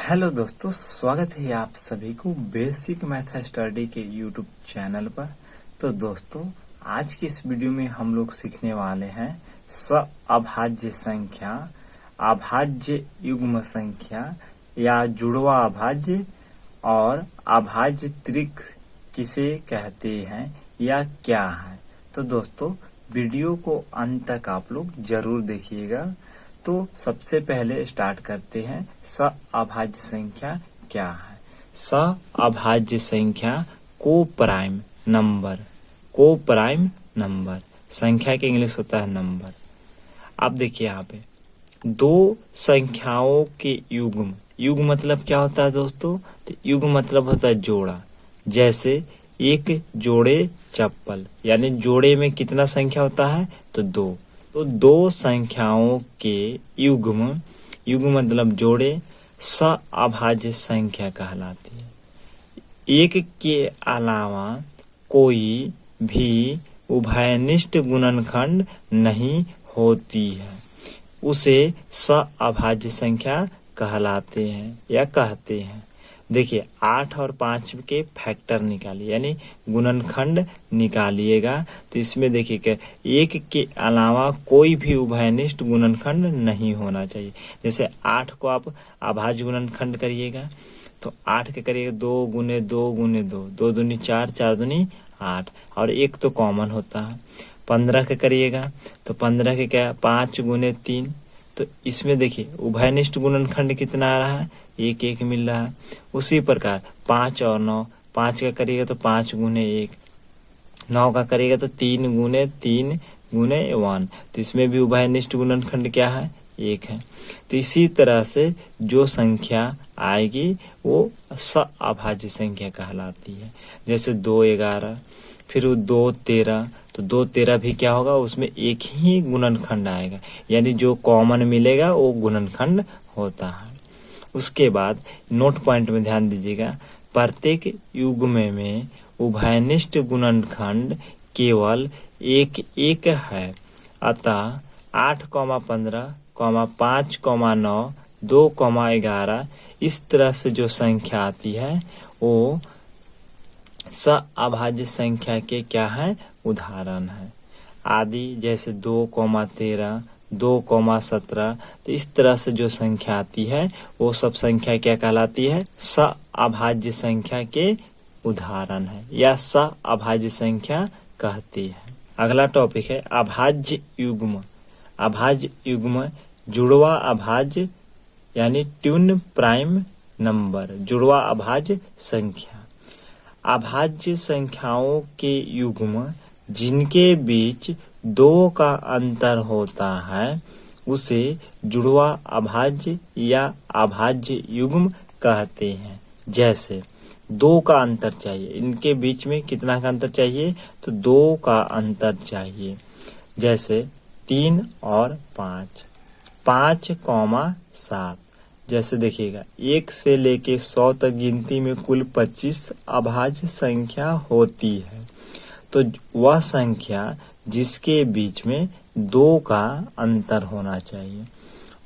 Hello दोस्तों, स्वागत है आप सभी को बेसिक मैथ स्टडी के यूट्यूब चैनल पर। तो दोस्तों, आज की इस वीडियो में हम लोग सीखने वाले हैं अभाज्य संख्या, अभाज्य युग्म संख्या या जुड़वा अभाज्य और अभाज्य त्रिक किसे कहते हैं या क्या है। तो दोस्तों, वीडियो को अंत तक आप लोग जरूर देखिएगा। तो सबसे पहले स्टार्ट करते हैं अभाज्य संख्या क्या है। अभाज्य संख्या को प्राइम नंबर संख्या के इंग्लिश होता है नंबर। अब देखिए यहाँ पे दो संख्याओं के युग्म मतलब क्या होता है दोस्तों? तो युग्म मतलब होता है जोड़ा। जैसे एक जोड़े चप्पल, यानी जोड़े में कितना संख्या होता है? तो दो। तो दो संख्याओं के युग्म मतलब जोड़े अभाज्य संख्या कहलाती है। एक के अलावा कोई भी उभयनिष्ठ गुणनखंड नहीं होती है, उसे अभाज्य संख्या कहलाते हैं या कहते हैं। देखिए 8 और 5 के फैक्टर निकालिए, यानी गुणनखंड निकालिएगा। तो इसमें देखिए कि एक के अलावा कोई भी उभयनिष्ठ गुणनखंड नहीं होना चाहिए। जैसे 8 को आप अभाज्य गुणनखंड करिएगा तो 8 के करिएगा 2 गुने 2 गुने 2, 2 दूनी 4, 4 दूनी 8, और एक तो कॉमन होता है। 15 के करिएगा तो 15 के क्या 5 गुने 3। तो इसमें देखिए उभयनिष्ठ गुणनखंड कितना आ रहा है? 1 1 मिल रहा है। उसी प्रकार 5 और 9, 5 का करिएगा तो 5 गुने 1, 9 का करिएगा तो 3 गुने 3 गुने 1। तो इसमें भी उभयनिष्ठ गुणनखंड क्या है? 1 है। तो इसी तरह से जो संख्या आएगी वो अभाज्य संख्या कहलाती है। जैसे 2 11, फिर 2 13, तो 2 13 भी क्या होगा? उसमें एक ही गुणनखंड आएगा, यानी जो कॉमन मिलेगा वो गुणनखंड होता है। उसके बाद नोट पॉइंट में ध्यान दीजिएगा, प्रत्येक युग्म में उभयनिष्ठ गुणनखंड केवल एक है। अतः 8, 15, 5, 9, 2, 11 इस तरह से जो संख्या आती है वो अभाज्य संख्या के क्या है? उदाहरण है। आदि जैसे 2, 13, 2, 17, तो इस तरह से जो संख्या आती है वो सब संख्या क्या कहलाती है? अभाज्य संख्या के उदाहरण है या अभाज्य संख्या कहती है। अगला टॉपिक है अभाज्य युग्म। अभाज्य युग्म जुड़वा अभाज्य यानी ट्यून प्राइम नंबर, जुड़वा अभाज्य संख्या। अभाज्य संख्याओं के युग्म जिनके बीच 2 का अंतर होता है उसे जुड़वा अभाज्य या अभाज्य युग्म कहते हैं। जैसे 2 का अंतर चाहिए, इनके बीच में कितना का अंतर चाहिए? तो 2 का अंतर चाहिए। जैसे 3 और 5, 5, 7। जैसे देखिएगा 1 से लेके 100 तक गिनती में कुल 25 अभाज्य संख्या होती है। तो वह संख्या जिसके बीच में 2 का अंतर होना चाहिए।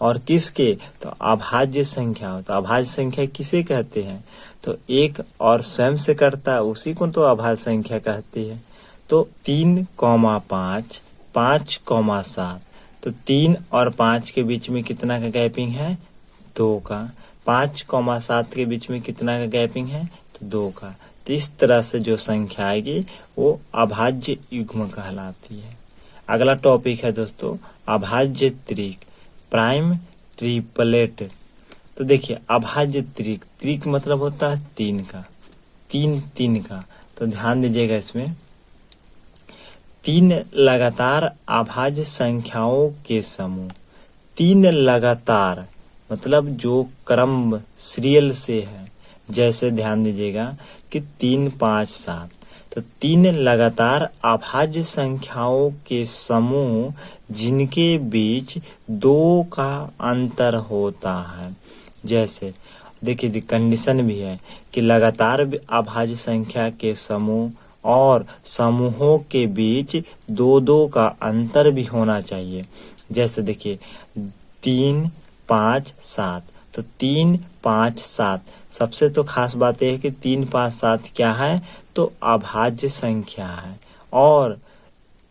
और किसके? तो अभाज्य संख्या हो। तो अभाज्य संख्या किसे कहते हैं? तो एक और स्वयं से करता है उसी को तो अभाज्य संख्या कहती है। तो 3, 5, 5, 7। तो 3 और 5 के बीच में कितना का गैपिंग है? 2 का। 5, 7 के बीच में कितना का गैपिंग है? तो 2 का। तो इस तरह से जो संख्या आएगी वो अभाज्य युग्म कहलाती है। अगला टॉपिक है दोस्तों अभाज्य त्रिक, प्राइम ट्रिपलेट। तो देखिए अभाज्य त्रिक मतलब होता है 3 का, 3 का। तो ध्यान दीजिएगा, इसमें 3 लगातार अभाज्य संख्याओं के समूह, 3 लगातार मतलब जो क्रम सीरियल से है। जैसे ध्यान दीजिएगा कि 3, 5, 7, तो 3 लगातार अभाज्य संख्याओं के समूह जिनके बीच 2 का अंतर होता है। जैसे देखिए कंडीशन भी है कि लगातार अभाज्य संख्या के समूह और समूहों के बीच 2 का अंतर भी होना चाहिए। जैसे देखिए 3, 5, 7, तो 3, 5, 7। सबसे तो खास बात यह है कि 3, 5, 7 क्या है, तो अभाज्य संख्या है। और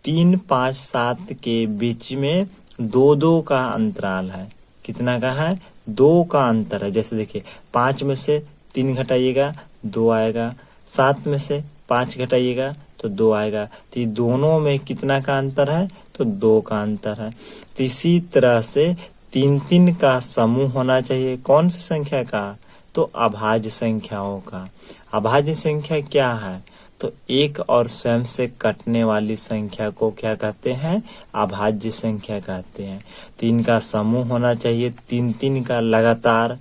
3, 5, 7 के बीच में 2-2 का अंतराल है। कितना का है, 2 का अंतर है। जैसे देखिए 5 में से 3 घटाइएगा 2 आएगा, 7 में से 5 घटाइएगा तो 2 आएगा। तो ये दोनों में कितना का अंतर है, तो 2 का अंतर है। तो इसी तरह से 3-3 का समूह होना चाहिए। कौन सी संख्या का, तो अभाज्य संख्याओं का। अभाज्य संख्या क्या है, तो एक और स्वयं से कटने वाली संख्या को क्या कहते हैं, अभाज्य संख्या कहते हैं। तो इनका समूह होना चाहिए 3-3 का लगातार।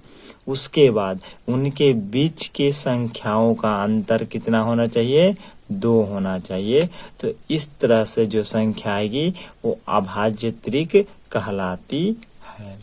उसके बाद उनके बीच के संख्याओं का अंतर कितना होना चाहिए, 2 होना चाहिए। तो इस तरह से जो संख्या आएगी वो अभाज्य त्रिक कहलाती है।